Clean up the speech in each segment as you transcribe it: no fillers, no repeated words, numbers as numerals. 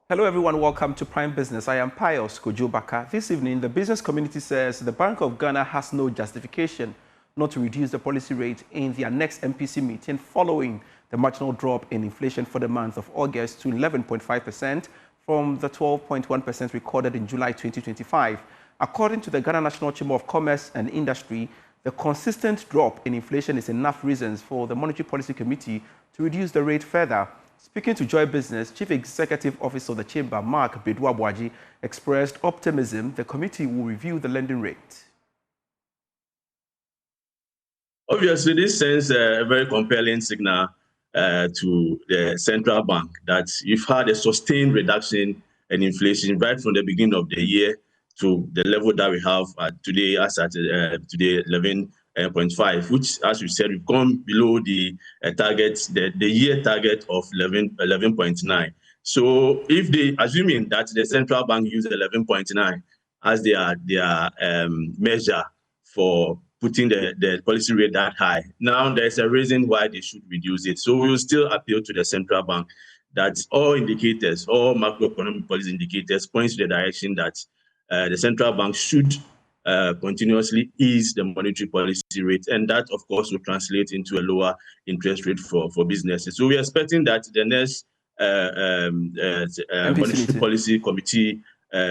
Hello everyone, welcome to Prime Business. I am Pius Kojobaka. This evening, the business community says the Bank of Ghana has no justification not to reduce the policy rate in their next MPC meeting following the marginal drop in inflation for the month of August to 11.5% from the 12.1% recorded in July 2025. According to the Ghana National Chamber of Commerce and Industry, the consistent drop in inflation is enough reasons for the Monetary Policy Committee to reduce the rate further. Speaking to Joy Business, Chief Executive Officer of the Chamber, Mark Bedouabwaji, expressed optimism the committee will review the lending rate. Obviously, this sends a very compelling signal to the central bank that you've had a sustained reduction in inflation right from the beginning of the year to the level that we have today, as at today 11.5, which, as you said, we've gone below the target, the year target of 11.9. So, if they, assuming that the central bank uses 11.9 as their measure for putting the policy rate that high, now there's a reason why they should reduce it. So we will still appeal to the central bank that all indicators, all macroeconomic policy indicators point to the direction that the central bank should continuously ease the monetary policy rate, and that, of course, will translate into a lower interest rate for businesses. So we are expecting that the next monetary policy committee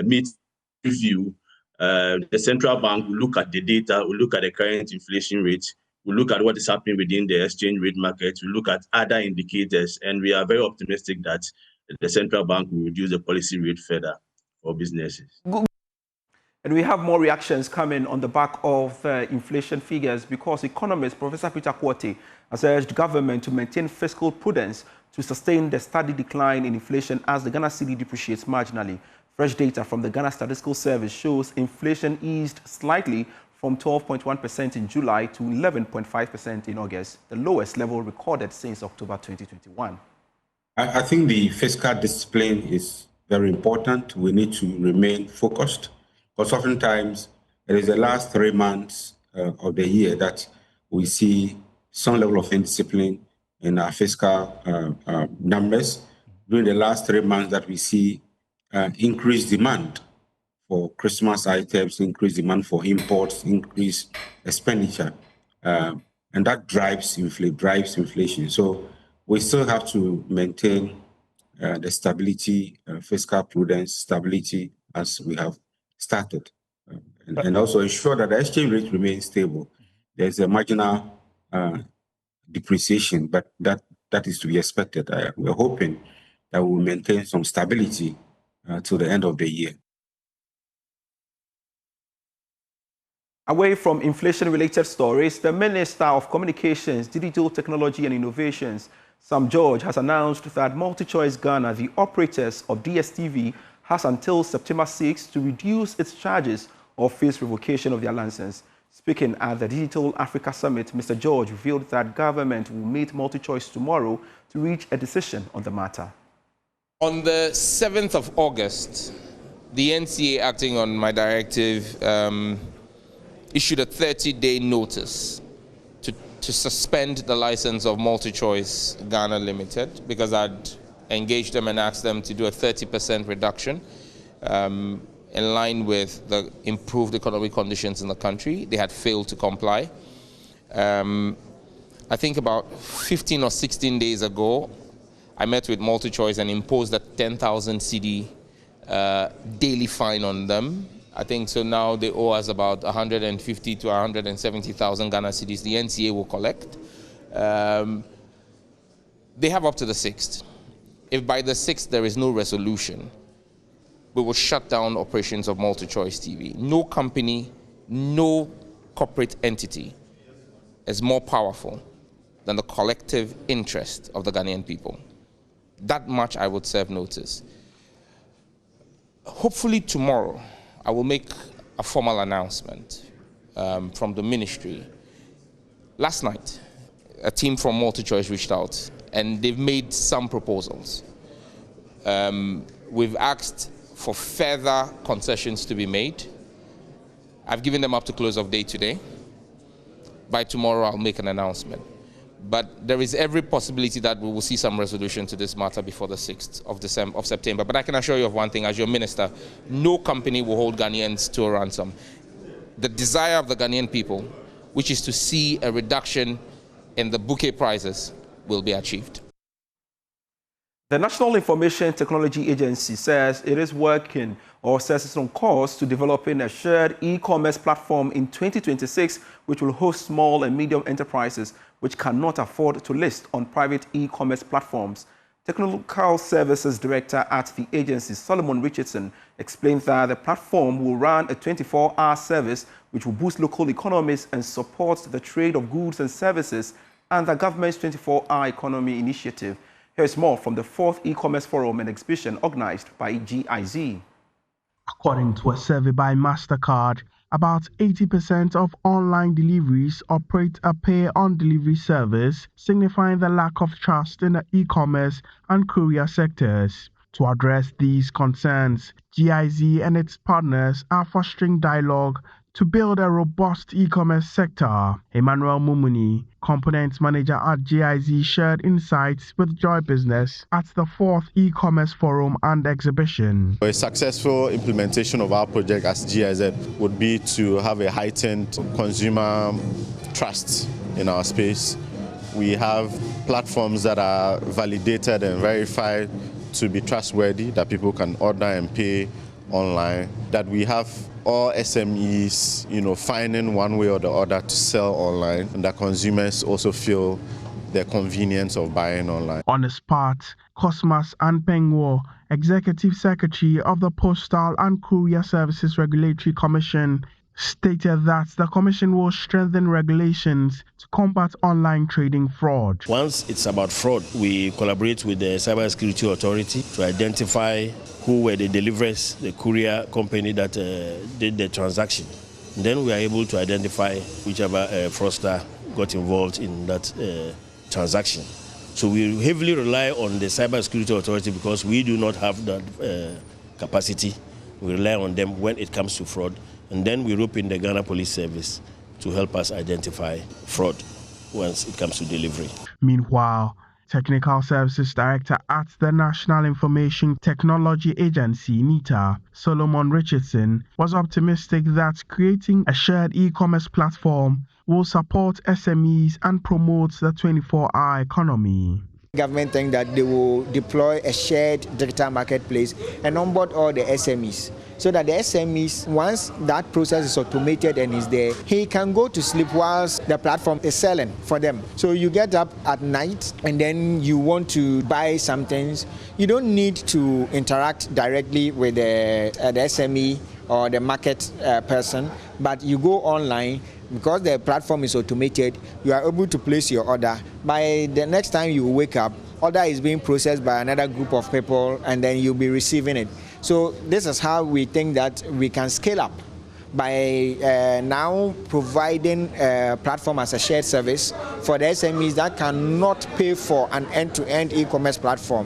meets review. The central bank will look at the data, will look at the current inflation rate, will look at what is happening within the exchange rate market, will look at other indicators, and we are very optimistic that the central bank will reduce the policy rate further for businesses. And we have more reactions coming on the back of inflation figures because economist Professor Peter Quartey has urged government to maintain fiscal prudence to sustain the steady decline in inflation as the Ghana cedi depreciates marginally. Fresh data from the Ghana Statistical Service shows inflation eased slightly from 12.1% in July to 11.5% in August, the lowest level recorded since October 2021. I think the fiscal discipline is very important. We need to remain focused because oftentimes it is the last 3 months of the year that we see some level of indiscipline in our fiscal numbers. During the last 3 months that we see increased demand for Christmas items, increased demand for imports, increased expenditure, and that drives inflation. So we still have to maintain the stability, fiscal prudence, stability as we have started, and also ensure that the exchange rate remains stable. There's a marginal depreciation, but that is to be expected. We're hoping that we'll maintain some stability till the end of the year. Away from inflation-related stories, the Minister of Communications, Digital Technology and Innovations, Sam George, has announced that MultiChoice Ghana, the operators of DSTV, has until September 6 to reduce its charges or face revocation of their license. Speaking at the Digital Africa Summit, Mr. George revealed that government will meet MultiChoice tomorrow to reach a decision on the matter. On the 7th of August, the NCA, acting on my directive, issued a 30-day notice to suspend the license of MultiChoice Ghana Limited because I'd engaged them and asked them to do a 30% reduction in line with the improved economic conditions in the country. They had failed to comply. I think about 15 or 16 days ago, I met with MultiChoice and imposed a 10,000 cedi daily fine on them. I think so now they owe us about 150 to 170,000 Ghana cedis. The NCA will collect. They have up to the 6th. If by the 6th there is no resolution, we will shut down operations of MultiChoice TV. No company, no corporate entity is more powerful than the collective interest of the Ghanaian people. That much I would serve notice. Hopefully tomorrow, I will make a formal announcement from the ministry. Last night, a team from MultiChoice reached out and they've made some proposals. We've asked for further concessions to be made. I've given them up to close of day today. By tomorrow, I'll make an announcement. But there is every possibility that we will see some resolution to this matter before the 6th of September. But I can assure you of one thing, as your minister, no company will hold Ghanaians to a ransom. The desire of the Ghanaian people, which is to see a reduction in the bouquet prices, will be achieved. The National Information Technology Agency says it is working or says it's on course to developing a shared e-commerce platform in 2026, which will host small and medium enterprises which cannot afford to list on private e-commerce platforms. Technical Services Director at the agency, Solomon Richardson, explained that the platform will run a 24-hour service which will boost local economies and support the trade of goods and services and the government's 24-hour economy initiative. Here's more from the 4th e-commerce forum and exhibition organized by GIZ. According to a survey by MasterCard, about 80% of online deliveries operate a pay-on-delivery service, signifying the lack of trust in the e-commerce and courier sectors. To address these concerns, GIZ and its partners are fostering dialogue to build a robust e-commerce sector. Emmanuel Mumuni, component manager at GIZ, shared insights with Joy Business at the 4th e-commerce forum and exhibition. A successful implementation of our project as GIZ would be to have a heightened consumer trust in our space. We have platforms that are validated and verified to be trustworthy, that people can order and pay online, that we have all SMEs, finding one way or the other to sell online, and that consumers also feel the convenience of buying online. On his part, Cosmas Anpengwo, Executive Secretary of the Postal and Courier Services Regulatory Commission, stated that the Commission will strengthen regulations to combat online trading fraud. Once it's about fraud, we collaborate with the Cybersecurity Authority to identify who were the deliverers, the courier company that did the transaction. Then we are able to identify whichever fraudster got involved in that transaction. So we heavily rely on the Cybersecurity Authority because we do not have that capacity. We rely on them when it comes to fraud. And then we rope in the Ghana Police Service to help us identify fraud once it comes to delivery. Meanwhile, Technical Services Director at the National Information Technology Agency, NITA, Solomon Richardson, was optimistic that creating a shared e-commerce platform will support SMEs and promote the 24-hour economy. Government think that they will deploy a shared digital marketplace and onboard all the SMEs, so that the SMEs, once that process is automated and is there, he can go to sleep whilst the platform is selling for them. So you get up at night and then you want to buy some things. You don't need to interact directly with the SME or the market person, but you go online. Because the platform is automated, you are able to place your order. By the next time you wake up, order is being processed by another group of people and then you'll be receiving it. So this is how we think that we can scale up by now providing a platform as a shared service for the SMEs that cannot pay for an end-to-end e-commerce platform.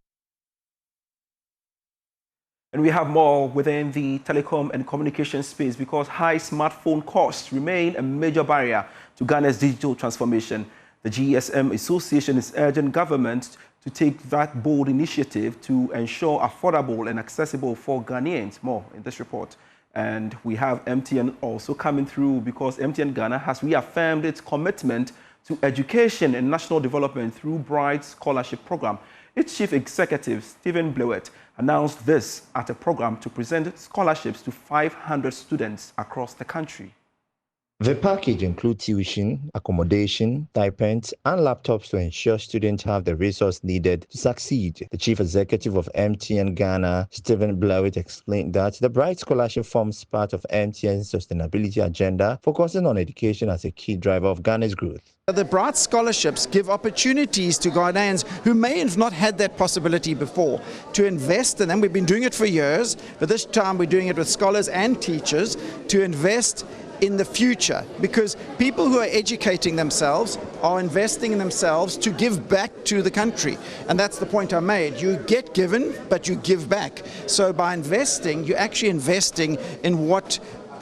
And we have more within the telecom and communication space because high smartphone costs remain a major barrier to Ghana's digital transformation. The GSM Association is urging government to take that bold initiative to ensure affordable and accessible for Ghanaians. More in this report. And we have MTN also coming through because MTN Ghana has reaffirmed its commitment to education and national development through Bright Scholarship Program. Its chief executive, Stephen Blewett, announced this at a program to present scholarships to 500 students across the country. The package includes tuition, accommodation, stipends, and laptops to ensure students have the resources needed to succeed. The chief executive of MTN Ghana, Stephen Blewett, explained that the Bright Scholarship forms part of MTN's sustainability agenda, focusing on education as a key driver of Ghana's growth. The Bright Scholarships give opportunities to Ghanaians who may have not had that possibility before to invest in them. We've been doing it for years, but this time we're doing it with scholars and teachers to invest in the future, because people who are educating themselves are investing in themselves to give back to the country. And that's the point I made. You get given, but you give back. So by investing, you're actually investing in what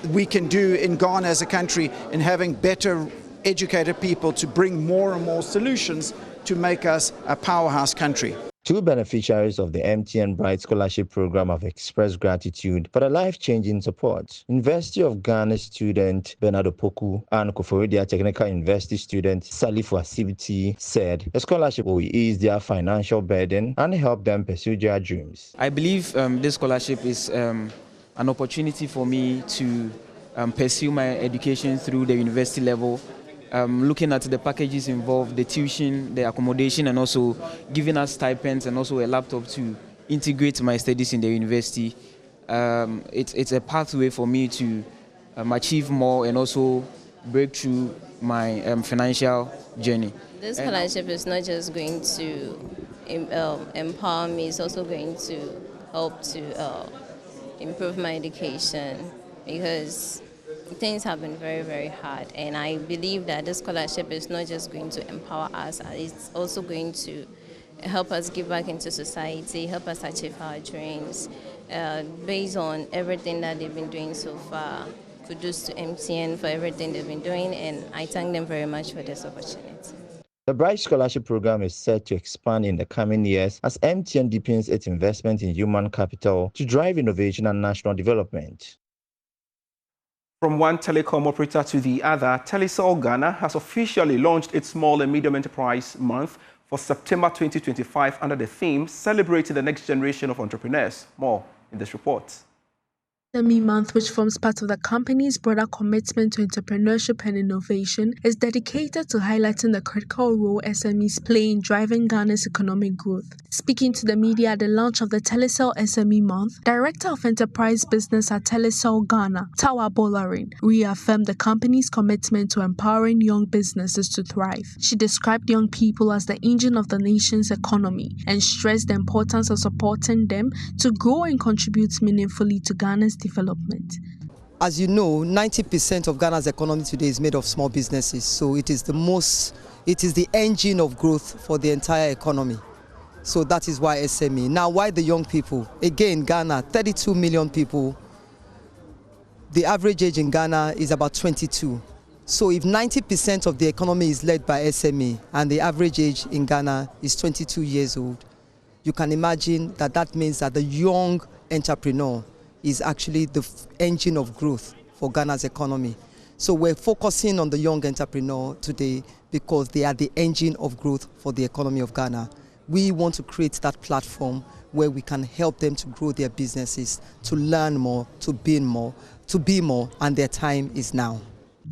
we can do in Ghana as a country in having better educated people to bring more and more solutions to make us a powerhouse country. Two beneficiaries of the MTN Bright Scholarship Program have expressed gratitude for the life-changing support. University of Ghana student Bernard Opoku and Koforidua Technical University student Salifu Asibiti said the scholarship will ease their financial burden and help them pursue their dreams. I believe this scholarship is an opportunity for me to pursue my education through the university level. Looking at the packages involved, the tuition, the accommodation, and also giving us stipends and also a laptop to integrate my studies in the university. It's a pathway for me to achieve more and also break through my financial journey. This scholarship is not just going to empower me, it's also going to help to improve my education, because things have been very, very hard, and I believe that this scholarship is not just going to empower us, it's also going to help us give back into society, help us achieve our dreams, based on everything that they've been doing so far. Kudos to MTN for everything they've been doing, and I thank them very much for this opportunity. The Bright Scholarship Program is set to expand in the coming years as MTN deepens its investment in human capital to drive innovation and national development. From one telecom operator to the other, Telecel Ghana has officially launched its Small and Medium Enterprise Month for September 2025 under the theme Celebrating the Next Generation of Entrepreneurs. More in this report. SME Month, which forms part of the company's broader commitment to entrepreneurship and innovation, is dedicated to highlighting the critical role SMEs play in driving Ghana's economic growth. Speaking to the media at the launch of the Telecel SME Month, Director of Enterprise Business at Telecel Ghana, Tawa Bolarin, reaffirmed the company's commitment to empowering young businesses to thrive. She described young people as the engine of the nation's economy and stressed the importance of supporting them to grow and contribute meaningfully to Ghana's development. As you know, 90% of Ghana's economy today is made of small businesses, so it is the engine of growth for the entire economy. So that is why SME. Now, why the young people? Again, Ghana, 32 million people. The average age in Ghana is about 22. So if 90% of the economy is led by SME and the average age in Ghana is 22 years old, you can imagine that that means that the young entrepreneur is actually the engine of growth for Ghana's economy. So we're focusing on the young entrepreneur today because they are the engine of growth for the economy of Ghana. We want to create that platform where we can help them to grow their businesses, to learn more, to be more, and their time is now.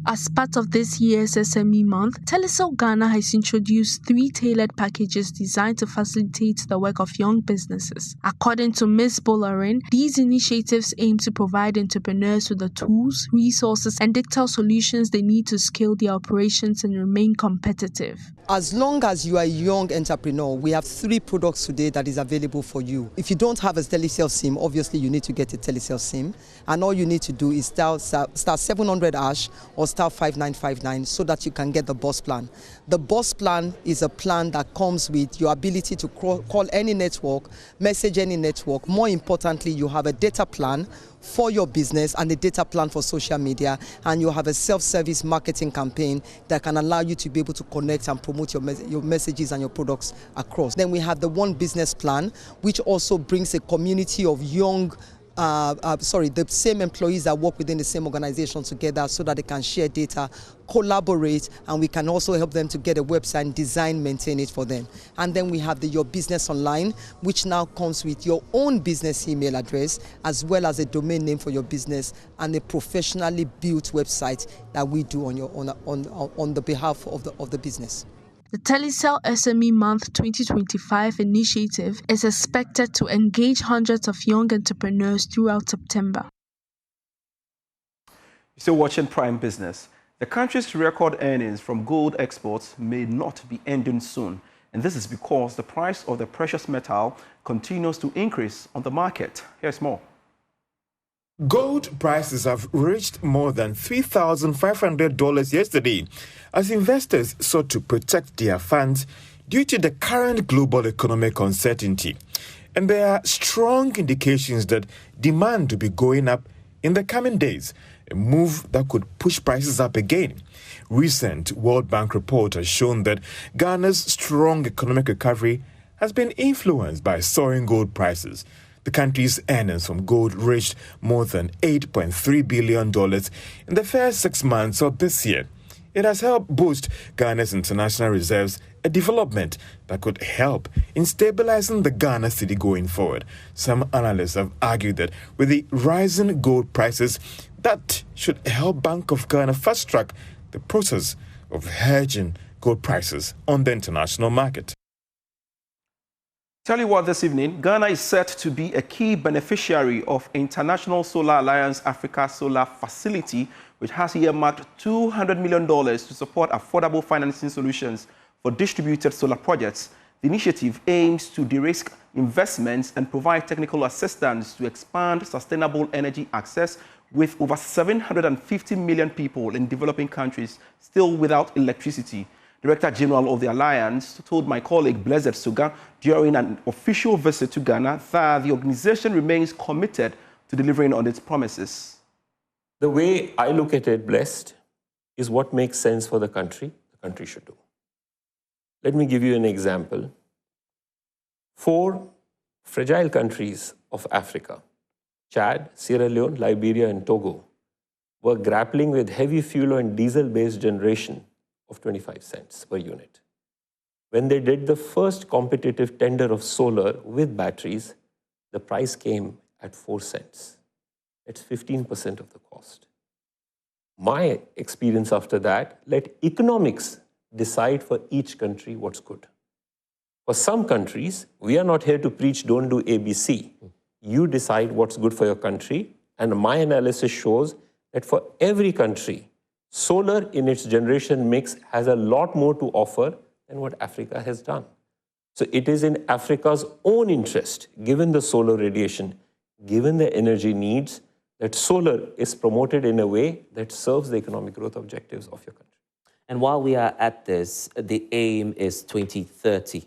As part of this year's SME Month, Telecel Ghana has introduced 3 tailored packages designed to facilitate the work of young businesses. According to Ms. Bolarin, these initiatives aim to provide entrepreneurs with the tools, resources, and digital solutions they need to scale their operations and remain competitive. As long as you are a young entrepreneur, we have 3 products today that is available for you. If you don't have a Telecel SIM, obviously you need to get a Telecel SIM, and all you need to do is star 700 hash or star 5959 so that you can get the boss plan. The boss plan is a plan that comes with your ability to call any network, message any network. More importantly, you have a data plan for your business and a data plan for social media, and you have a self-service marketing campaign that can allow you to be able to connect and promote your messages and your products across. Then we have the One Business Plan, which also brings a community of young the same employees that work within the same organization together so that they can share data, collaborate, and we can also help them to get a website, design, maintain it for them. And then we have the Your Business Online, which now comes with your own business email address as well as a domain name for your business and a professionally built website that we do on the behalf of the business. The Telecel SME Month 2025 initiative is expected to engage hundreds of young entrepreneurs throughout September. You're still watching Prime Business. The country's record earnings from gold exports may not be ending soon, and this is because the price of the precious metal continues to increase on the market. Here's more. Gold prices have reached more than $3,500 yesterday as investors sought to protect their funds due to the current global economic uncertainty. And there are strong indications that demand will be going up in the coming days a move that could push prices up again. Recent World Bank report has shown that Ghana's strong economic recovery has been influenced by soaring gold prices. The country's earnings from gold reached more than $8.3 billion in the first 6 months of this year. It has helped boost Ghana's international reserves, a development that could help in stabilizing the Ghana cedi going forward. Some analysts have argued that with the rising gold prices, that should help Bank of Ghana fast-track the process of hedging gold prices on the international market. Tell you what, this evening, Ghana is set to be a key beneficiary of International Solar Alliance Africa Solar Facility, which has earmarked $200 million to support affordable financing solutions for distributed solar projects. The initiative aims to de-risk investments and provide technical assistance to expand sustainable energy access, with over 750 million people in developing countries still without electricity. Director General of the Alliance told my colleague Blessed Suga during an official visit to Ghana that the organization remains committed to delivering on its promises. The way I look at it, Blessed, is what makes sense for the country should do. Let me give you an example. 4 fragile countries of Africa, Chad, Sierra Leone, Liberia, and Togo, were grappling with heavy fuel and diesel-based generation of 25 cents per unit. When they did the first competitive tender of solar with batteries, the price came at 4 cents. That's 15% of the cost. My experience after that, let economics decide for each country what's good. For some countries, we are not here to preach don't do ABC. You decide what's good for your country, and my analysis shows that for every country, solar in its generation mix has a lot more to offer than what Africa has done. So it is in Africa's own interest, given the solar radiation, given the energy needs, that solar is promoted in a way that serves the economic growth objectives of your country. And while we are at this, the aim is 2030,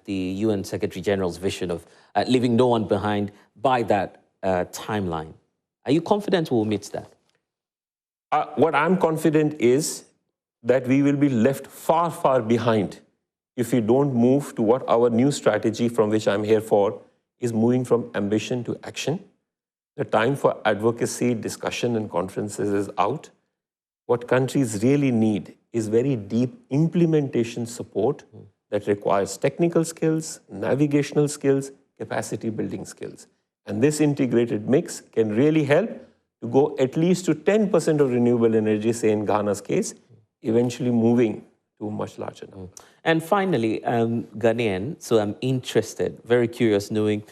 the UN Secretary General's vision of leaving no one behind by that timeline. Are you confident we'll meet that? What I'm confident is that we will be left far, far behind if we don't move to what our new strategy, from which I'm here for, is moving from ambition to action. The time for advocacy, discussion, and conferences is out. What countries really need is very deep implementation support that requires technical skills, navigational skills, capacity building skills. And this integrated mix can really help to go at least to 10% of renewable energy, say in Ghana's case, eventually moving to a much larger number. And finally, Ghanaian, so I'm interested, very curious, knowing,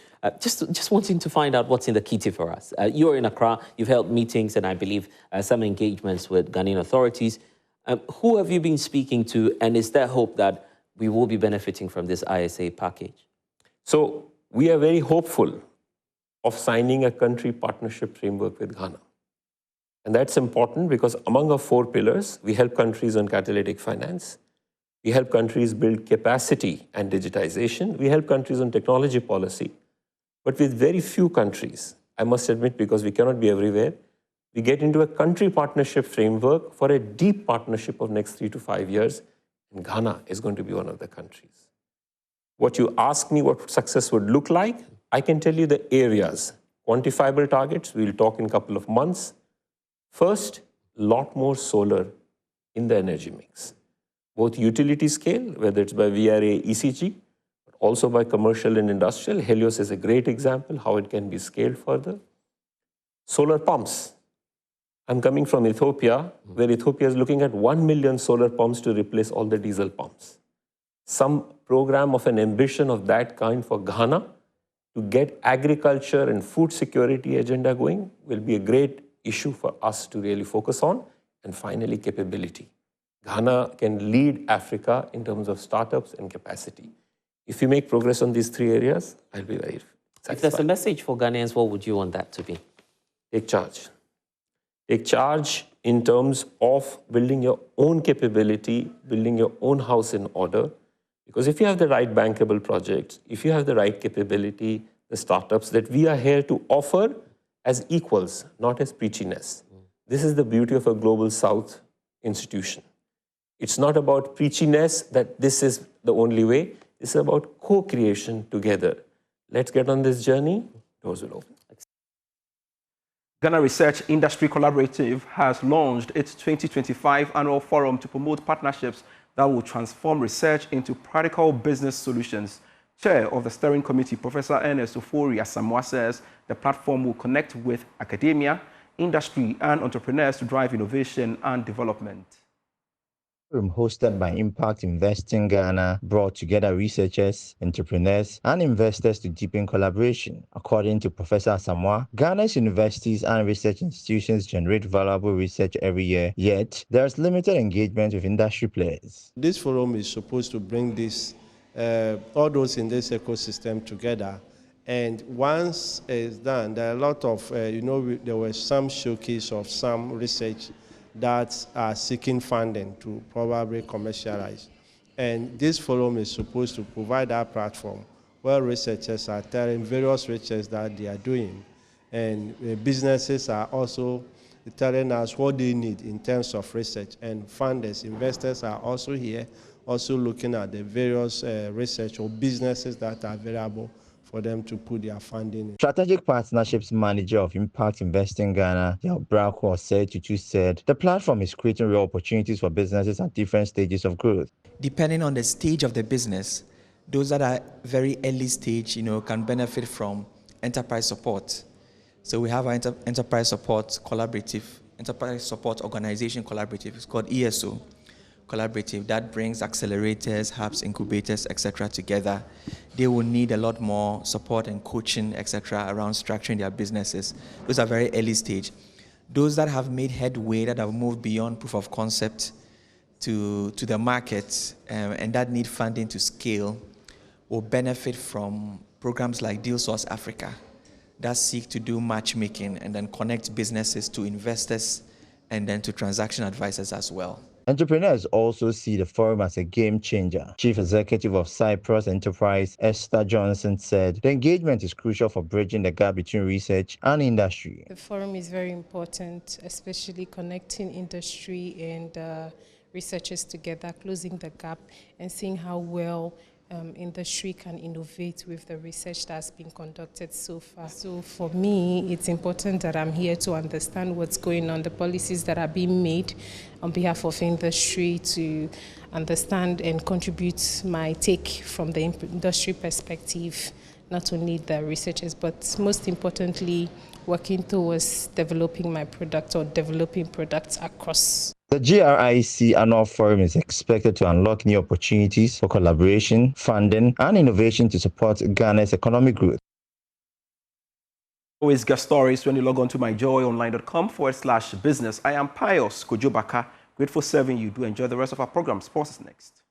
just wanting to find out what's in the kitty for us. You're in Accra, you've held meetings and I believe some engagements with Ghanaian authorities. Who have you been speaking to, and is there hope that we will be benefiting from this ISA package? So we are very hopeful of signing a country partnership framework with Ghana. And that's important because among our 4 pillars, we help countries on catalytic finance, we help countries build capacity and digitization, we help countries on technology policy. But with very few countries, I must admit, because we cannot be everywhere, we get into a country partnership framework for a deep partnership of next 3 to 5 years, and Ghana is going to be one of the countries. What you ask me what success would look like, I can tell you the areas. Quantifiable targets, we'll talk in a couple of months. First, a lot more solar in the energy mix. Both utility scale, whether it's by VRA, ECG, but also by commercial and industrial. Helios is a great example how it can be scaled further. Solar pumps. I'm coming from Ethiopia, where Ethiopia is looking at 1 million solar pumps to replace all the diesel pumps. Some program of an ambition of that kind for Ghana to get agriculture and food security agenda going will be a great issue for us to really focus on. And finally, capability. Ghana can lead Africa in terms of startups and capacity. If we make progress on these 3 areas, I'll be very satisfied. If there's a message for Ghanaians, what would you want that to be? Take charge. Take charge in terms of building your own capability, building your own house in order. Because if you have the right bankable projects, if you have the right capability, the startups that we are here to offer as equals, not as preachiness. This is the beauty of a Global South institution. It's not about preachiness that this is the only way. It's about co-creation together. Let's get on this journey. Doors will open. Ghana Research Industry Collaborative has launched its 2025 annual forum to promote partnerships that will transform research into practical business solutions. Chair of the steering committee, Professor Ernest Ofori-Asamoah, says the platform will connect with academia, industry, and entrepreneurs to drive innovation and development. Hosted by Impact Investing Ghana brought together researchers, entrepreneurs, and investors to deepen collaboration. According to Professor Asamoah, Ghana's universities and research institutions generate valuable research every year, yet there is limited engagement with industry players. This forum is supposed to bring this, all those in this ecosystem together. And once it's done, there are a lot of, there was some showcase of some research that are seeking funding to probably commercialize. And this forum is supposed to provide that platform where researchers are telling various research that they are doing. And businesses are also telling us what they need in terms of research. And funders, investors are also here, also looking at the various research or businesses that are available for them to put their funding in. Strategic Partnerships Manager of Impact Investing Ghana, Brako said the platform is creating real opportunities for businesses at different stages of growth. Depending on the stage of the business, those that are very early stage, can benefit from enterprise support. So we have our enterprise support collaborative, enterprise support organization collaborative. It's called ESO collaborative. That brings accelerators, hubs, incubators, etc. together. They will need a lot more support and coaching, etc. around structuring their businesses. Those are very early stage. Those that have made headway, that have moved beyond proof of concept to the market, and that need funding to scale, will benefit from programs like Deal Source Africa that seek to do matchmaking and then connect businesses to investors and then to transaction advisors as well. Entrepreneurs also see the forum as a game changer. Chief Executive of Cyprus Enterprise, Esther Johnson, said the engagement is crucial for bridging the gap between research and industry. The forum is very important, especially connecting industry and researchers together, closing the gap and seeing how well industry can innovate with the research that's been conducted so far. So for me, it's important that I'm here to understand what's going on, the policies that are being made on behalf of industry, to understand and contribute my take from the industry perspective, not only the researchers, but most importantly, working towards developing my product or developing products across. The GRIC annual forum is expected to unlock new opportunities for collaboration, funding, and innovation to support Ghana's economic growth. Always get stories when you log on to myjoyonline.com/business. I am Pius Kojobaka, grateful serving you. Do enjoy the rest of our program. Sports is next.